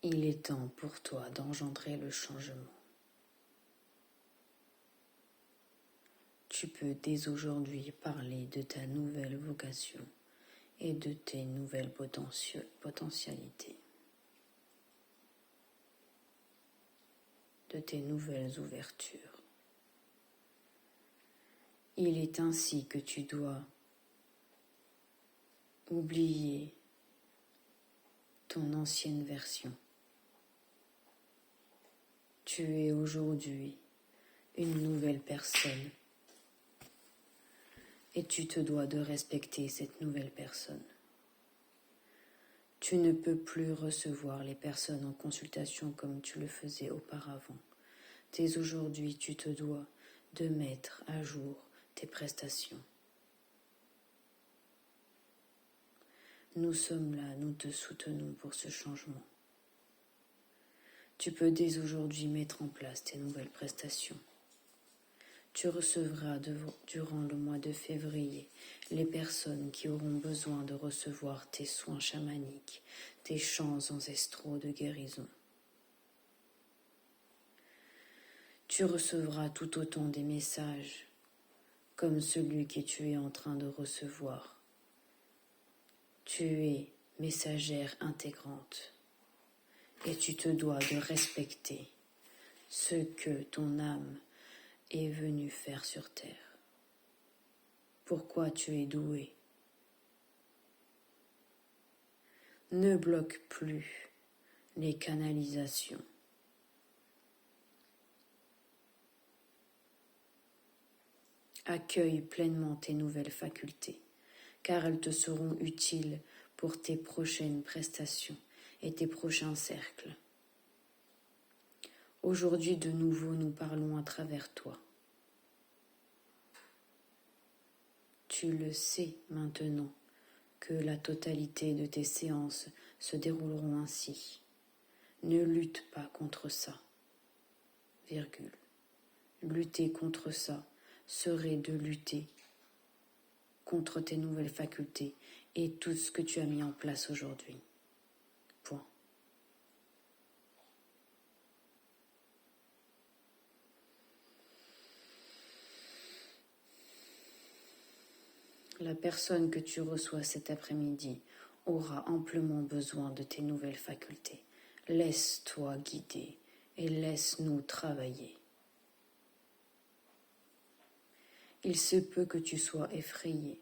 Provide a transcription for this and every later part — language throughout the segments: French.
Il est temps pour toi d'engendrer le changement. Tu peux dès aujourd'hui parler de ta nouvelle vocation et de tes nouvelles potentialités, de tes nouvelles ouvertures. Il est ainsi que tu dois oublier ton ancienne version. Tu es aujourd'hui une nouvelle personne et tu te dois de respecter cette nouvelle personne. Tu ne peux plus recevoir les personnes en consultation comme tu le faisais auparavant. Dès aujourd'hui, tu te dois de mettre à jour tes prestations. Nous sommes là, nous te soutenons pour ce changement. Tu peux dès aujourd'hui mettre en place tes nouvelles prestations. Tu recevras durant le mois de février les personnes qui auront besoin de recevoir tes soins chamaniques, tes chants ancestraux de guérison. Tu recevras tout autant des messages comme celui que tu es en train de recevoir. Tu es messagère intégrante et tu te dois de respecter ce que ton âme est venue faire sur terre. Pourquoi tu es doué. Ne bloque plus les canalisations. Accueille pleinement tes nouvelles facultés, car elles te seront utiles pour tes prochaines prestations et tes prochains cercles. Aujourd'hui, de nouveau, nous parlons à travers toi. Tu le sais maintenant que la totalité de tes séances se dérouleront ainsi. Ne lutte pas contre ça, virgule. Lutter contre ça serait de lutter contre tes nouvelles facultés et tout ce que tu as mis en place aujourd'hui. Point. La personne que tu reçois cet après-midi aura amplement besoin de tes nouvelles facultés. Laisse-toi guider et laisse-nous travailler. Il se peut que tu sois effrayé,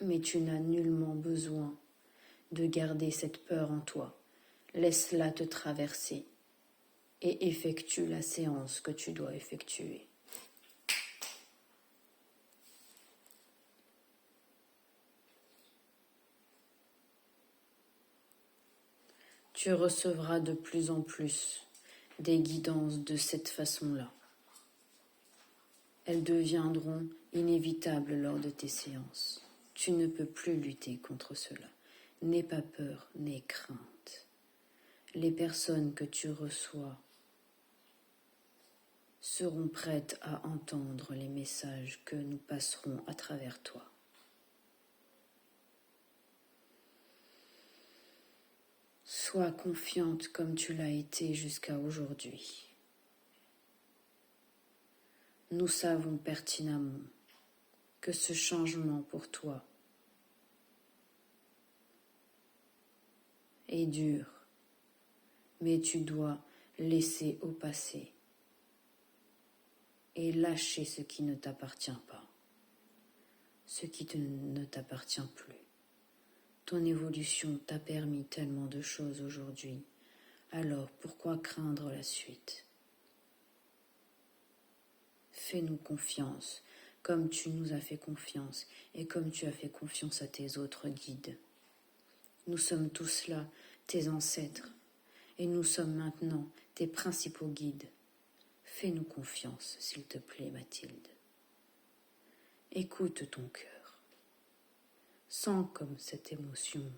mais tu n'as nullement besoin de garder cette peur en toi. Laisse-la te traverser et effectue la séance que tu dois effectuer. Tu recevras de plus en plus des guidances de cette façon-là. Elles deviendront inévitables lors de tes séances. Tu ne peux plus lutter contre cela. N'aie pas peur, n'aie crainte. Les personnes que tu reçois seront prêtes à entendre les messages que nous passerons à travers toi. Sois confiante comme tu l'as été jusqu'à aujourd'hui. Nous savons pertinemment que ce changement pour toi est dur, mais tu dois laisser au passé et lâcher ce qui ne t'appartient pas, ce qui ne t'appartient plus. Ton évolution t'a permis tellement de choses aujourd'hui, alors pourquoi craindre la suite ? Fais-nous confiance, comme tu nous as fait confiance et comme tu as fait confiance à tes autres guides. Nous sommes tous là, tes ancêtres, et nous sommes maintenant tes principaux guides. Fais-nous confiance, s'il te plaît, Mathilde. Écoute ton cœur. Sens comme cette émotion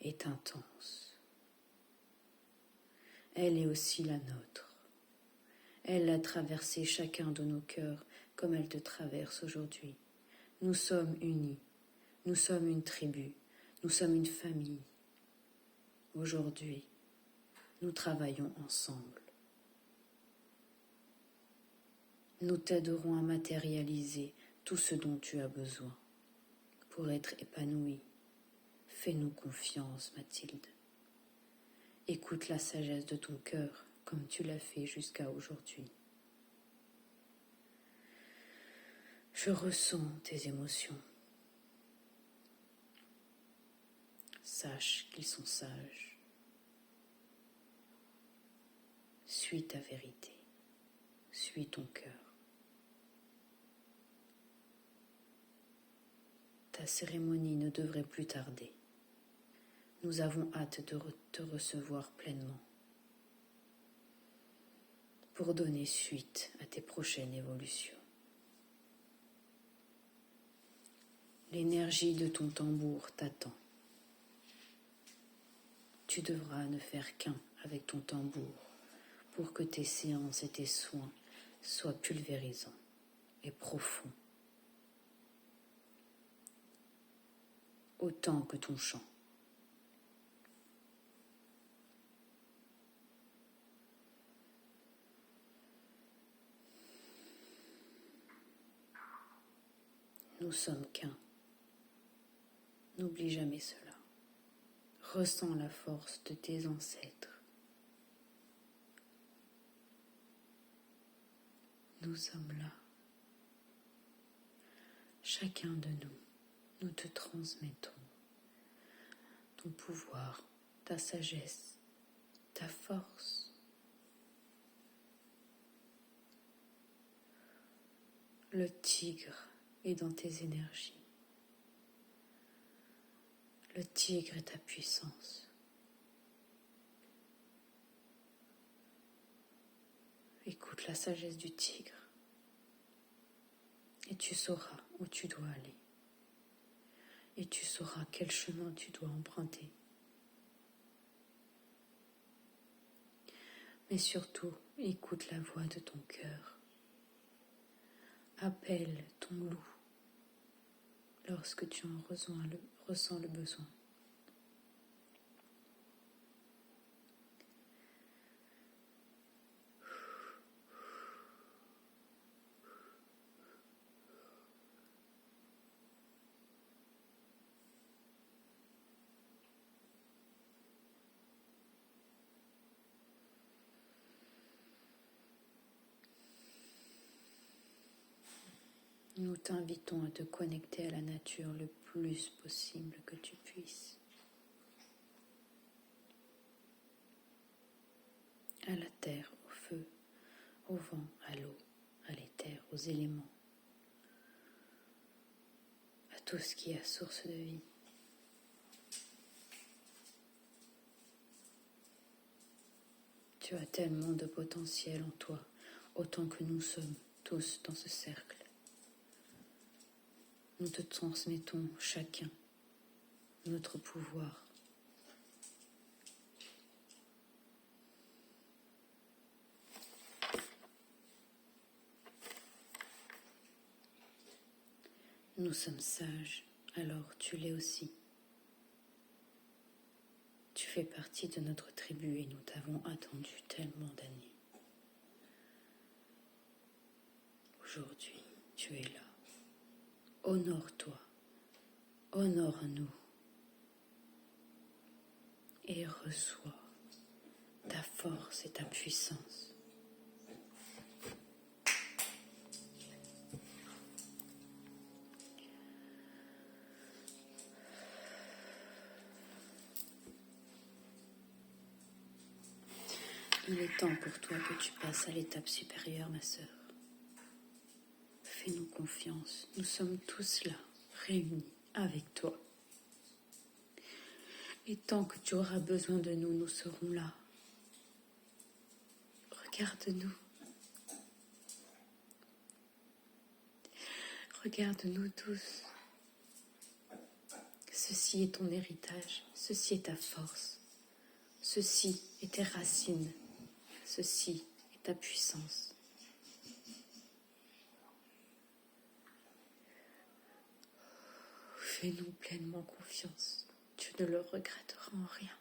est intense. Elle est aussi la nôtre. Elle a traversé chacun de nos cœurs comme elle te traverse aujourd'hui. Nous sommes unis, nous sommes une tribu, nous sommes une famille. Aujourd'hui, nous travaillons ensemble. Nous t'aiderons à matérialiser tout ce dont tu as besoin pour être épanoui. Fais-nous confiance, Mathilde. Écoute la sagesse de ton cœur comme tu l'as fait jusqu'à aujourd'hui. Je ressens tes émotions. Sache qu'ils sont sages. Suis ta vérité. Suis ton cœur. Ta cérémonie ne devrait plus tarder. Nous avons hâte de te recevoir pleinement pour donner suite à tes prochaines évolutions. L'énergie de ton tambour t'attend. Tu devras ne faire qu'un avec ton tambour pour que tes séances et tes soins soient pulvérisants et profonds, autant que ton chant. Nous sommes qu'un. N'oublie jamais cela. Ressens la force de tes ancêtres. Nous sommes là. Chacun de nous, nous te transmettons ton pouvoir, ta sagesse, ta force. Le tigre est dans tes énergies. Le tigre est ta puissance. Écoute la sagesse du tigre et tu sauras où tu dois aller. Et tu sauras quel chemin tu dois emprunter. Mais surtout, écoute la voix de ton cœur. Appelle ton loup lorsque tu en ressens le besoin. Nous t'invitons à te connecter à la nature le plus possible que tu puisses. À la terre, au feu, au vent, à l'eau, à l'éther, aux éléments, à tout ce qui est source de vie. Tu as tellement de potentiel en toi, autant que nous sommes tous dans ce cercle. Nous te transmettons chacun notre pouvoir. Nous sommes sages, alors tu l'es aussi. Tu fais partie de notre tribu et nous t'avons attendu tellement d'années. Aujourd'hui, tu es là. Honore-toi, honore-nous et reçois ta force et ta puissance. Il est temps pour toi que tu passes à l'étape supérieure, ma sœur. Fais-nous confiance, nous sommes tous là, réunis avec toi. Et tant que tu auras besoin de nous, nous serons là. Regarde-nous. Regarde-nous tous. Ceci est ton héritage, ceci est ta force, ceci est tes racines, ceci est ta puissance. Fais-nous pleinement confiance, tu ne le regretteras en rien.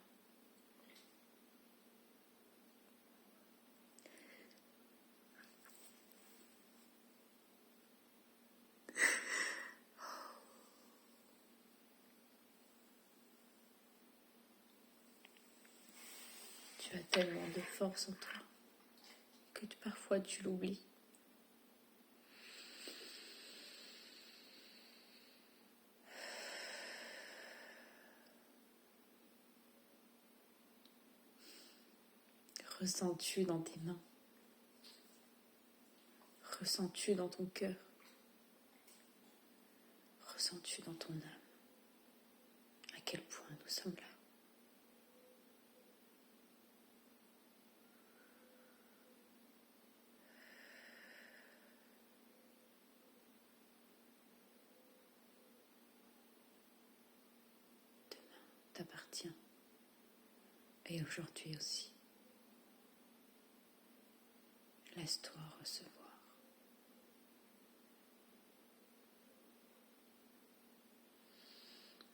Tu as tellement de force en toi que parfois tu l'oublies. Ressens-tu dans tes mains? Ressens-tu dans ton cœur? Ressens-tu dans ton âme à quel point nous sommes là? Demain t'appartient et aujourd'hui aussi. Laisse-toi recevoir.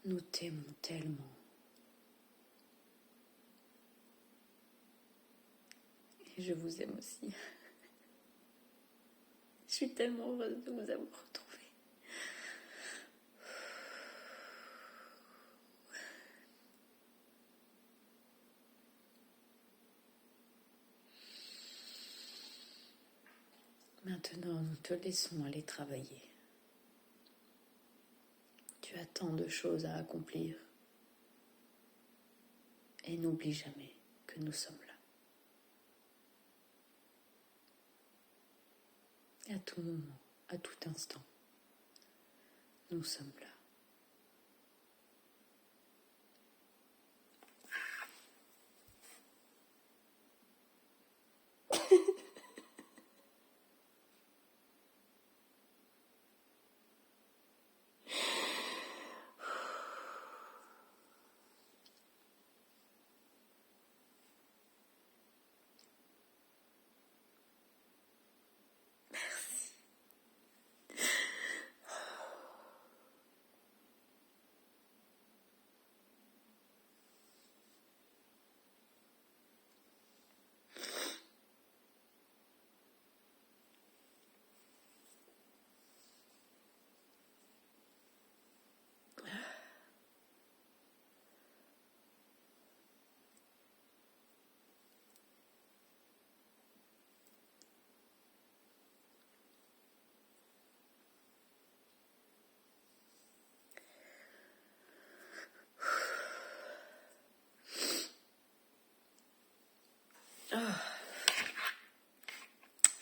Nous t'aimons tellement. Et je vous aime aussi. Je suis tellement heureuse de vous avoir retrouvé. Maintenant, nous te laissons aller travailler. Tu as tant de choses à accomplir. Et n'oublie jamais que nous sommes là. Et à tout moment, à tout instant, nous sommes là.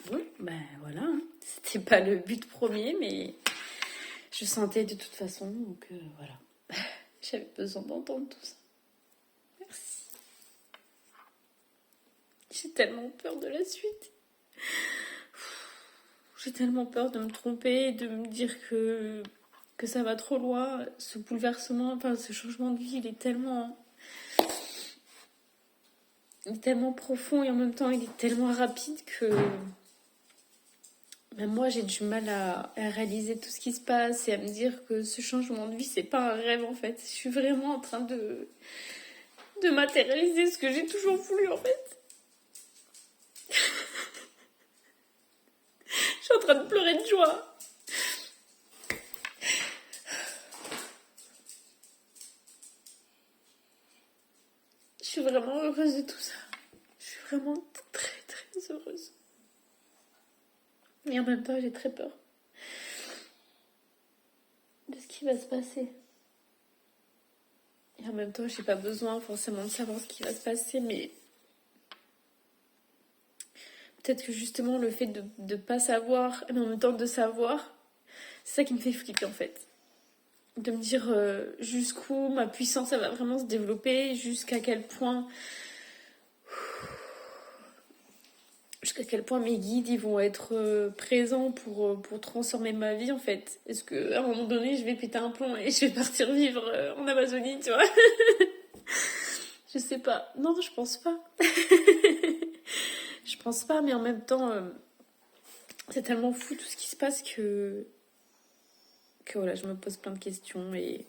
Bon, ben voilà, hein. C'était pas le but premier, mais je sentais de toute façon, donc voilà. J'avais besoin d'entendre tout ça. Merci. J'ai tellement peur de la suite. J'ai tellement peur de me tromper, de me dire que ça va trop loin. Ce bouleversement, enfin ce changement de vie, il est tellement profond et en même temps il est tellement rapide que même moi j'ai du mal à réaliser tout ce qui se passe et à me dire que ce changement de vie c'est pas un rêve en fait. Je suis vraiment en train de matérialiser ce que j'ai toujours voulu en fait. Je suis en train de pleurer de joie. Je suis vraiment heureuse de tout ça. Je suis vraiment très très heureuse. Mais en même temps, j'ai très peur de ce qui va se passer. Et en même temps, j'ai pas besoin forcément de savoir ce qui va se passer, mais peut-être que justement le fait de pas savoir, mais en même temps de savoir, c'est ça qui me fait flipper en fait. De me dire jusqu'où ma puissance elle va vraiment se développer, jusqu'à quel point mes guides ils vont être présents pour transformer ma vie en fait. Est-ce qu'à un moment donné je vais péter un plomb et je vais partir vivre en Amazonie, tu vois? Je sais pas. Non, je pense pas. Je pense pas, mais en même temps c'est tellement fou tout ce qui se passe que voilà, je me pose plein de questions et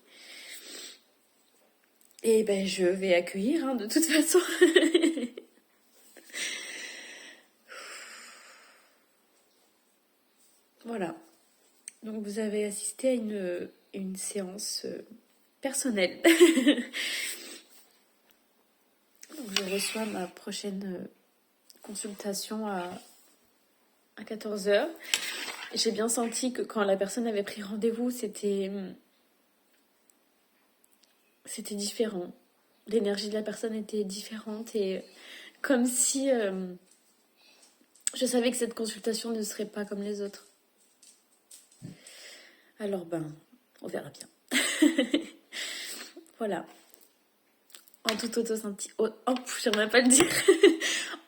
ben je vais accueillir hein, de toute façon. Voilà. Donc vous avez assisté à une séance personnelle. Donc je reçois ma prochaine consultation à 14h. J'ai bien senti que quand la personne avait pris rendez-vous, c'était différent. L'énergie de la personne était différente et comme si je savais que cette consultation ne serait pas comme les autres. Alors on verra bien. Voilà. En toute authenticité. J'aimerais pas le dire.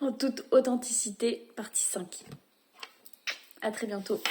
En toute authenticité, partie 5. À très bientôt.